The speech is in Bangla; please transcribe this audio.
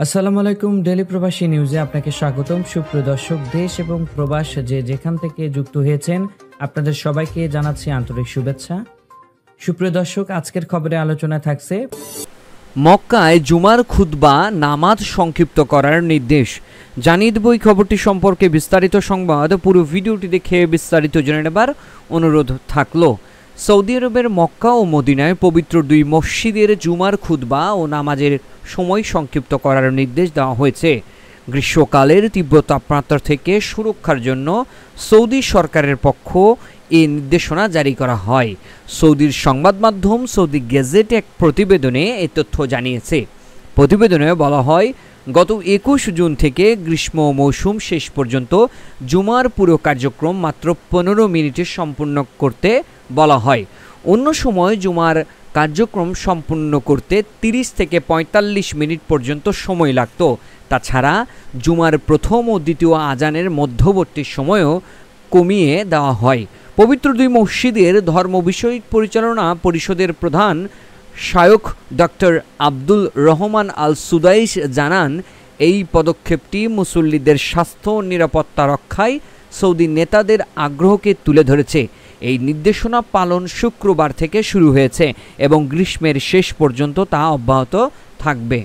আসসালামু আলাইকুম। ডেইলি প্রবাসী নিউজে আপনাকে স্বাগতম। সুপ্রিয় দর্শক, দেশ এবং প্রবাস যেখান থেকে যুক্ত হয়েছেন আপনাদের সবাইকে জানাচ্ছি আন্তরিক শুভেচ্ছা। সুপ্রিয় দর্শক, আজকের খবরে আলোচনা থাকছে মক্কায় জুমার খুতবা নামাজ সংক্ষিপ্ত করার নির্দেশ। জানিয়ে দেব এই খবরটি সম্পর্কে বিস্তারিত সংবাদ। পুরো ভিডিওটি দেখে বিস্তারিত জেনে নেবার অনুরোধ থাকলো। সৌদি আরবের মক্কা ও মদিনায় পবিত্র দুই মসজিদের জুমার খুতবা ও নামাজের সময় সংক্ষিপ্ত করার নির্দেশ দেওয়া হয়েছে। গ্রীষ্মকালের তীব্র তাপমাত্রা থেকে সুরক্ষার জন্য সৌদি সরকারের পক্ষ এই নির্দেশনা জারি করা হয়। সৌদির সংবাদ মাধ্যম সৌদি গেজেট এক প্রতিবেদনে এ তথ্য জানিয়েছে। প্রতিবেদনে বলা হয়, গত 21 জুন থেকে গ্রীষ্ম মৌসুম শেষ পর্যন্ত জুমার পুরো কার্যক্রম মাত্র 15 মিনিটে সম্পূর্ণ করতে বলা হয়। অন্য সময় জুমার কার্যক্রম সম্পূর্ণ করতে 30 থেকে 45 মিনিট পর্যন্ত সময় লাগত। তাছাড়া জুমার প্রথম ও দ্বিতীয় আজানের মধ্যবর্তী সময়ও কমিয়ে দেওয়া হয়। পবিত্র দুই মসজিদের ধর্ম বিষয়ক পরিচালনা পরিষদের প্রধান শায়খ ডক্টর আব্দুল রহমান আল সুদাইস জানান, এই পদক্ষেপটি মুসল্লিদের স্বাস্থ্য ও নিরাপত্তা রক্ষায় সৌদি নেতাদের আগ্রহকে তুলে ধরেছে। এই নির্দেশনা পালন শুক্রবার থেকে শুরু হয়েছে এবং গ্রীষ্মের শেষ পর্যন্ত তা অব্যাহত থাকবে।